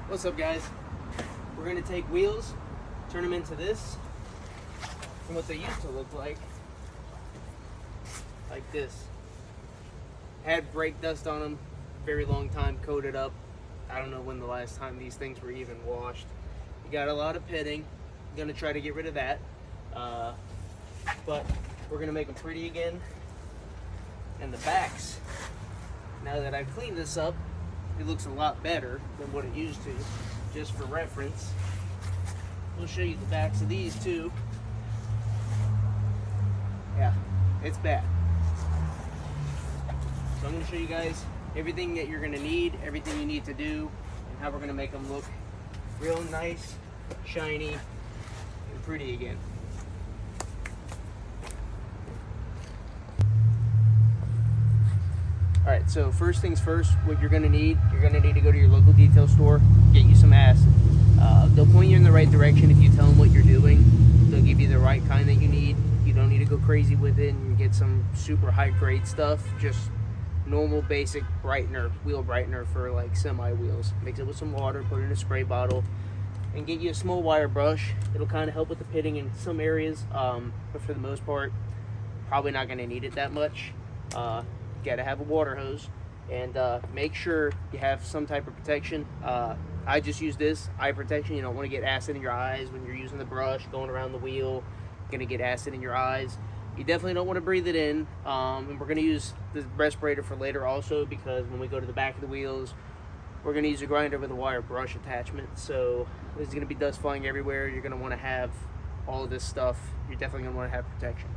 What's up, guys? We're gonna take wheels, turn them into this, and what they used to look like this. Had brake dust on them, very long time, coated up. I don't know when the last time these things were even washed. You got a lot of pitting. I'm gonna try to get rid of that, but we're gonna make them pretty again. And the backs, now that I've cleaned this up, it looks a lot better than what it used to. Just for reference, we'll show you the backs of these too. Yeah, it's bad. So I'm going to show you guys everything that you're going to need, everything you need to do, and how we're going to make them look real nice, shiny, and pretty again. Alright, so first things first, what you're going to need to go to your local detail store, get you some acid. They'll point you in the right direction if you tell them what you're doing. They'll give you the right kind that you need. You don't need to go crazy with it and get some super high grade stuff. Just normal basic brightener, wheel brightener for like semi wheels. Mix it with some water, put it in a spray bottle, and get you a small wire brush. It'll kind of help with the pitting in some areas, but for the most part, probably not going to need it that much. Got to have a water hose, and make sure you have some type of protection. I just use this eye protection. You don't want to get acid in your eyes when you're using the brush, going around the wheel. You're going to get acid in your eyes. You definitely don't want to breathe it in, and we're going to use the respirator for later also, because when we go to the back of the wheels, we're going to use a grinder with a wire brush attachment. So there's going to be dust flying everywhere. You're going to want to have all of this stuff. You're definitely going to want to have protection.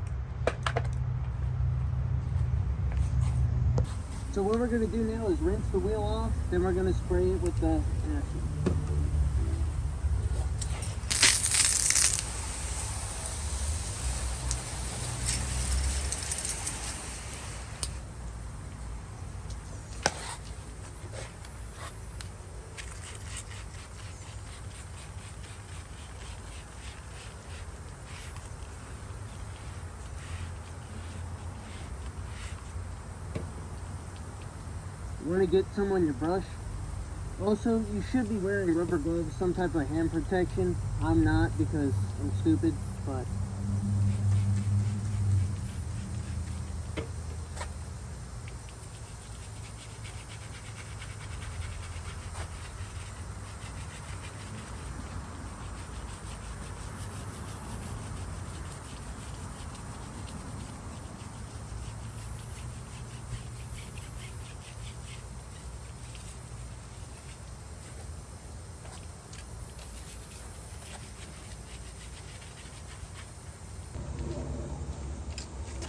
So what we're going to do now is rinse the wheel off, then we're going to spray it with the acid. You want to get some on your brush. Also, you should be wearing rubber gloves, some type of hand protection. I'm not because I'm stupid, but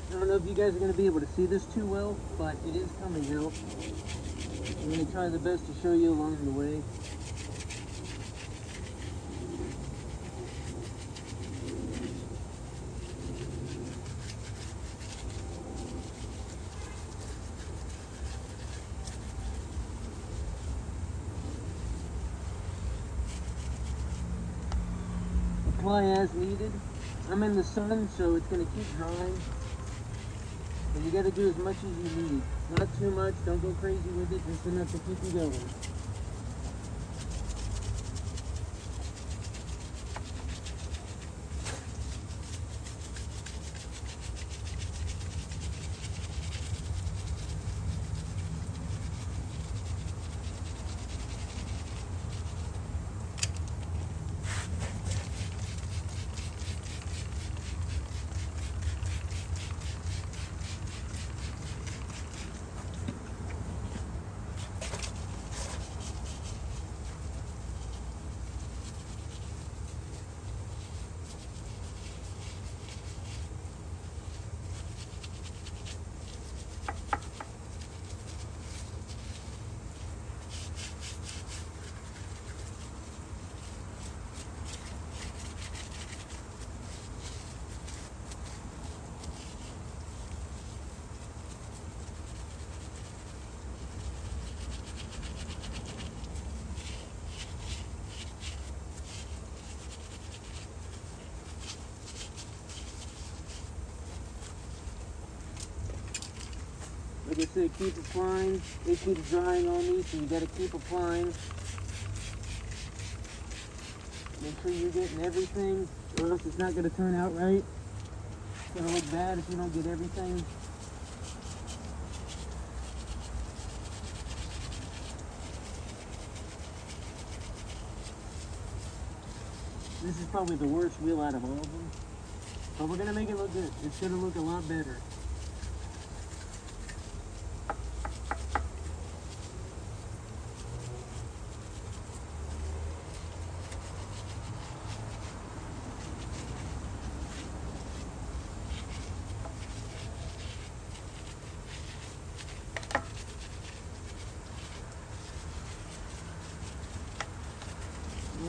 I don't know if you guys are going to be able to see this too well, but it is coming out. I'm going to try the best to show you along the way. Apply as needed. I'm in the sun, so it's going to keep drying. And you got to do as much as you need. Not too much, don't go crazy with it, just enough to keep you going. Like I said, keep applying. It keeps drying on me, so you gotta keep applying. Make sure you're getting everything, or else it's not gonna turn out right. It's gonna look bad if you don't get everything. This is probably the worst wheel out of all of them. But we're gonna make it look good. It's gonna look a lot better.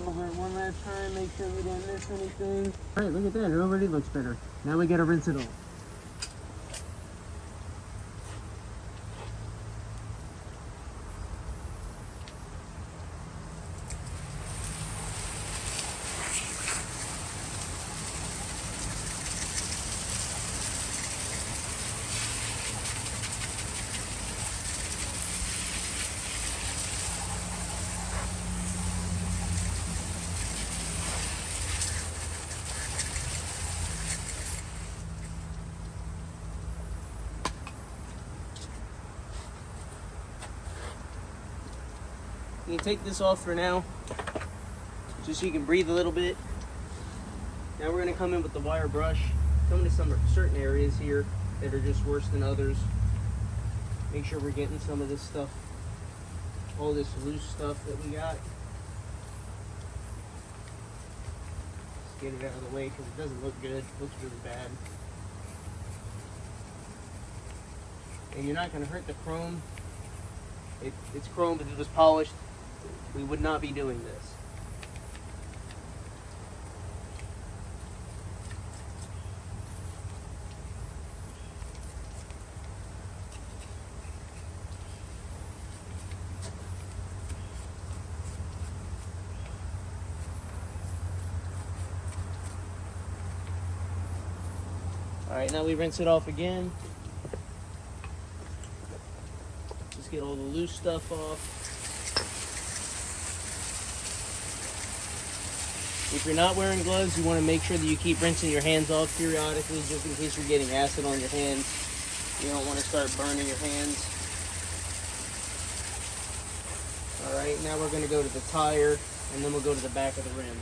Over it one last time, make sure we don't miss anything. Alright, look at that, it already looks better. Now we gotta rinse it off. You can take this off for now, just so you can breathe a little bit. Now we're going to come in with the wire brush, come into some certain areas here that are just worse than others. Make sure we're getting some of this stuff, all this loose stuff that we got. Just get it out of the way because it doesn't look good, it looks really bad. And you're not going to hurt the chrome. It's chrome, but if it was polished, we would not be doing this. All right, now we rinse it off again. Just get all the loose stuff off. If you're not wearing gloves, you want to make sure that you keep rinsing your hands off periodically, just in case you're getting acid on your hands. You don't want to start burning your hands. All right, now we're going to go to the tire, and then we'll go to the back of the rim.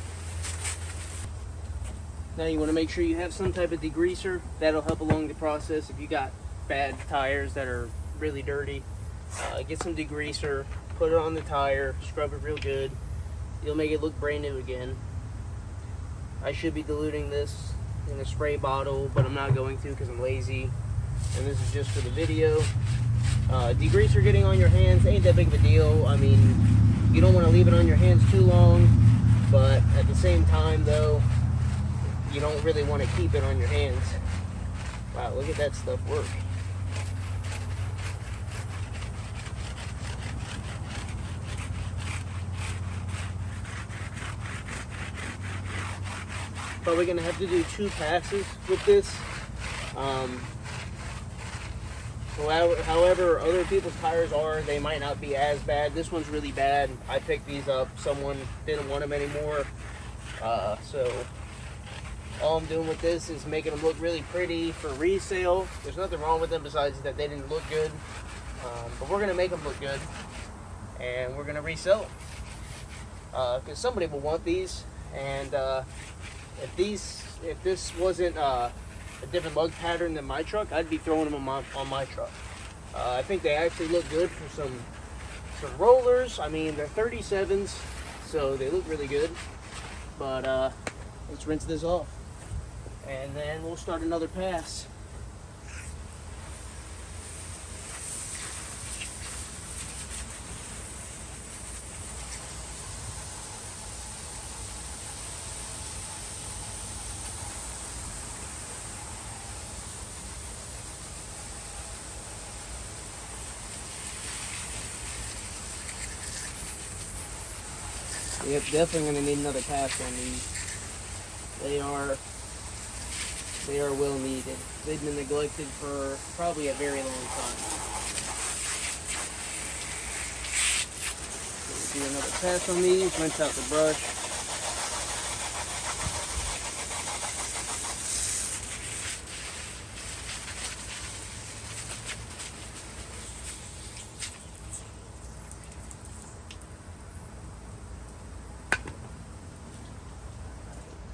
Now you want to make sure you have some type of degreaser. That'll help along the process. If you got bad tires that are really dirty, get some degreaser, put it on the tire, scrub it real good. You'll make it look brand new again. I should be diluting this in a spray bottle, but I'm not going to because I'm lazy. And this is just for the video. Degreaser getting on your hands ain't that big of a deal. I mean, you don't want to leave it on your hands too long, but at the same time though, you don't really want to keep it on your hands. Wow, look at that stuff work. Probably gonna have to do 2 passes with this. However other people's tires are, they might not be as bad. This one's really bad. I picked these up. Someone didn't want them anymore. So all I'm doing with this is making them look really pretty for resale. There's nothing wrong with them besides that they didn't look good. But we're gonna make them look good, and we're gonna resell them because somebody will want these. And if this wasn't a different lug pattern than my truck, I'd be throwing them on my truck. I think they actually look good for some rollers. I mean, they're 37s, so they look really good. But let's rinse this off, and then we'll start another pass. Yep, definitely going to need another pass on these. They are well needed. They've been neglected for probably a very long time. Do another pass on these, rinse out the brush.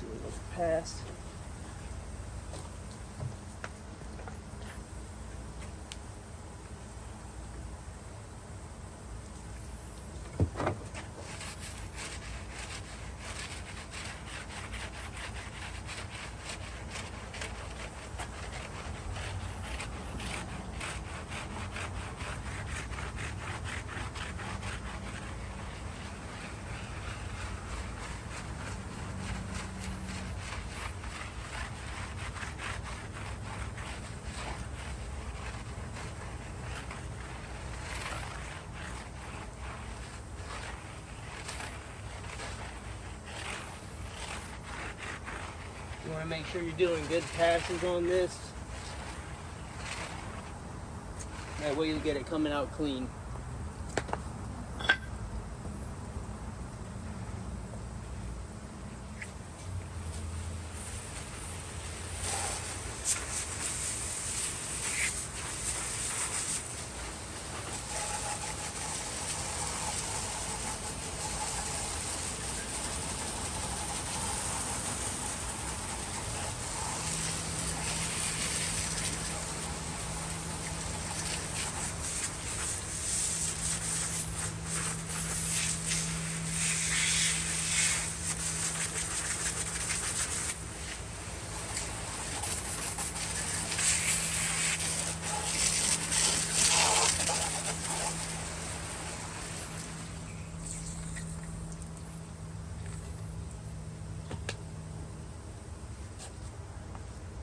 Do another pass. You want to make sure you're doing good passes on this. That way you'll get it coming out clean.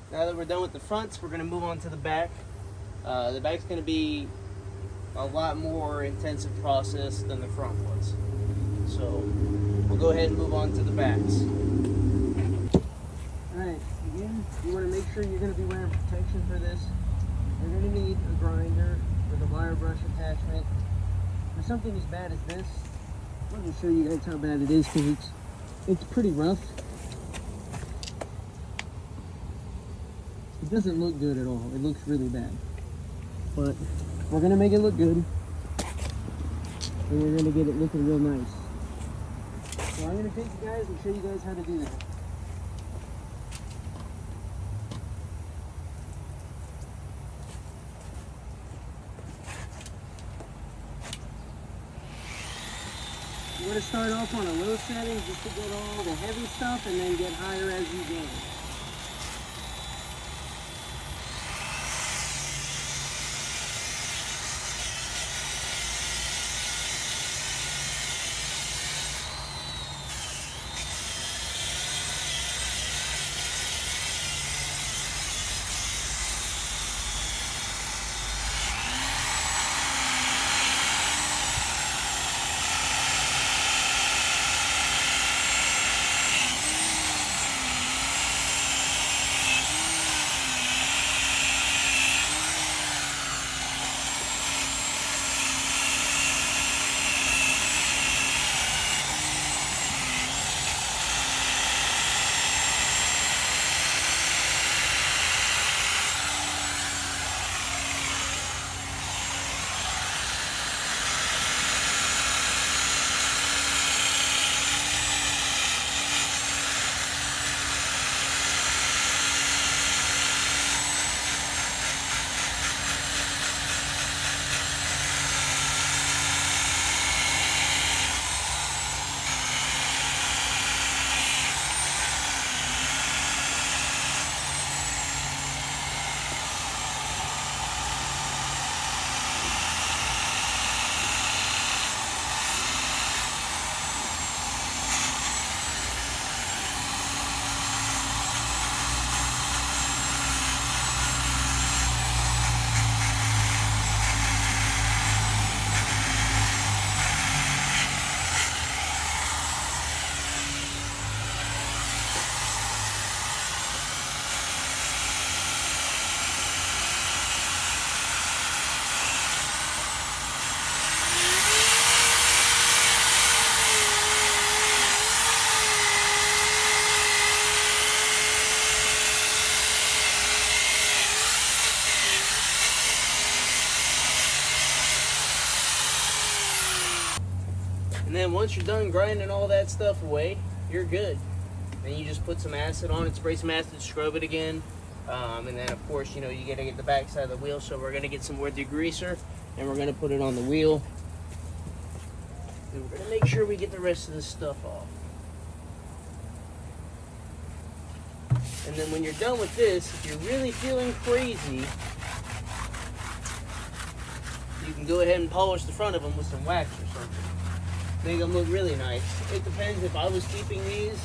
Now that we're done with the fronts, we're going to move on to the back. The back's going to be a lot more intensive process than the front was. So we'll go ahead and move on to the backs. Alright, again, you want to make sure you're going to be wearing protection for this. You're going to need a grinder with a wire brush attachment. For something as bad as this, let me show you guys how bad it is because it's pretty rough. It doesn't look good at all. It looks really bad. But we're going to make it look good. And we're going to get it looking real nice. So I'm going to take you guys and show you guys how to do that. You want to start off on a low setting just to get all the heavy stuff and then get higher as you go. And then once you're done grinding all that stuff away, you're good. Then you just put some acid on it, spray some acid, scrub it again. And then of course, you know, you gotta get the back side of the wheel. So we're gonna get some more degreaser and we're gonna put it on the wheel. And we're gonna make sure we get the rest of this stuff off. And then when you're done with this, if you're really feeling crazy, you can go ahead and polish the front of them with some wax or something. Make them look really nice. It depends. If I was keeping these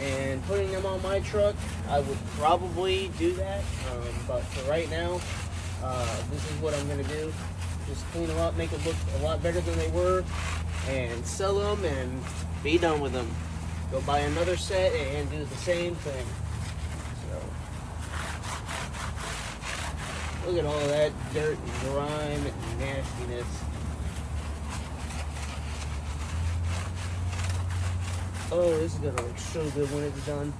and putting them on my truck, I would probably do that. But for right now, this is what I'm going to do. Just clean them up, make them look a lot better than they were, and sell them and be done with them. Go buy another set and do the same thing. So, look at all that dirt and grime and nastiness. Oh, this is gonna look so good when it's done.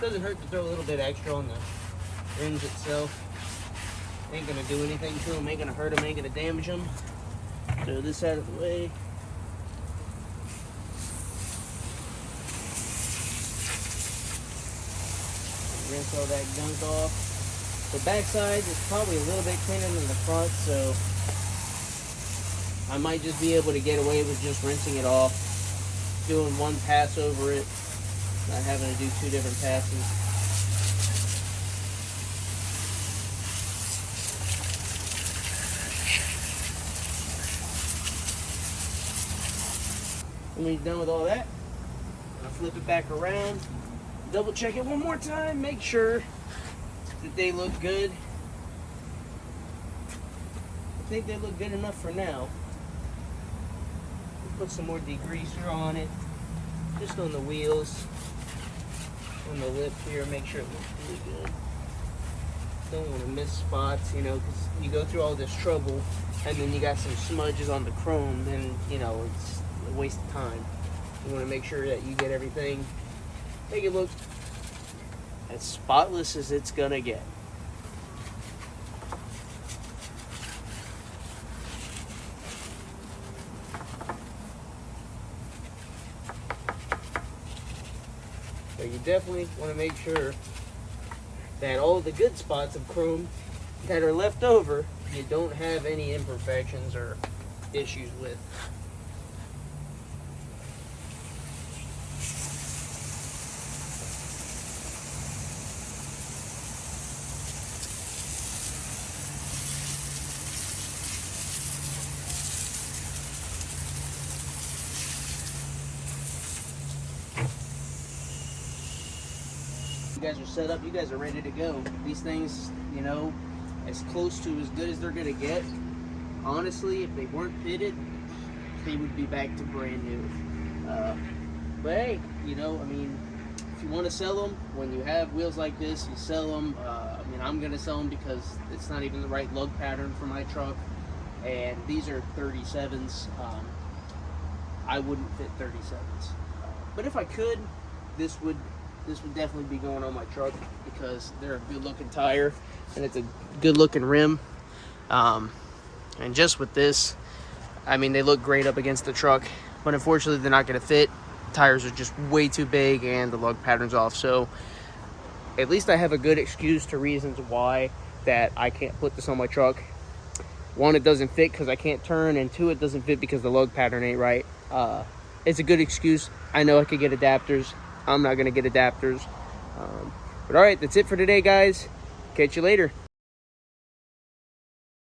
Doesn't hurt to throw a little bit extra on the rims itself. Ain't gonna do anything to them, ain't gonna hurt them, ain't gonna damage them. Throw this out of the way. Rinse all that gunk off. The backside is probably a little bit cleaner than the front, so I might just be able to get away with just rinsing it off. Doing one pass over it, not having to do two different passes. And when you're done with all that, I'm gonna flip it back around, double check it one more time, make sure that they look good. I think they look good enough for now. Put some more degreaser on it, just on the wheels, on the lip here, make sure it looks really good. Don't want to miss spots, you know, because you go through all this trouble and then you got some smudges on the chrome, then, you know, it's a waste of time. You want to make sure that you get everything, make it look as spotless as it's gonna get. So you definitely want to make sure that all the good spots of chrome that are left over, you don't have any imperfections or issues with. You guys are set up, you guys are ready to go. These things, you know, as close to as good as they're gonna get. Honestly, if they weren't fitted, they would be back to brand new. But hey, you know, I mean, if you want to sell them, when you have wheels like this, you sell them. I mean, I'm gonna sell them because it's not even the right lug pattern for my truck, and these are 37s. I wouldn't fit 37s, but if I could, this would definitely be going on my truck because they're a good looking tire and it's a good looking rim. And just with this, I mean, they look great up against the truck, but unfortunately they're not going to fit. Tires are just way too big and the lug pattern's off. So at least I have a good excuse to reasons why that I can't put this on my truck. One, it doesn't fit because I can't turn, and two, it doesn't fit because the lug pattern ain't right. It's a good excuse. I know I could get adapters. I'm not going to get adapters. But all right, that's it for today, guys. Catch you later.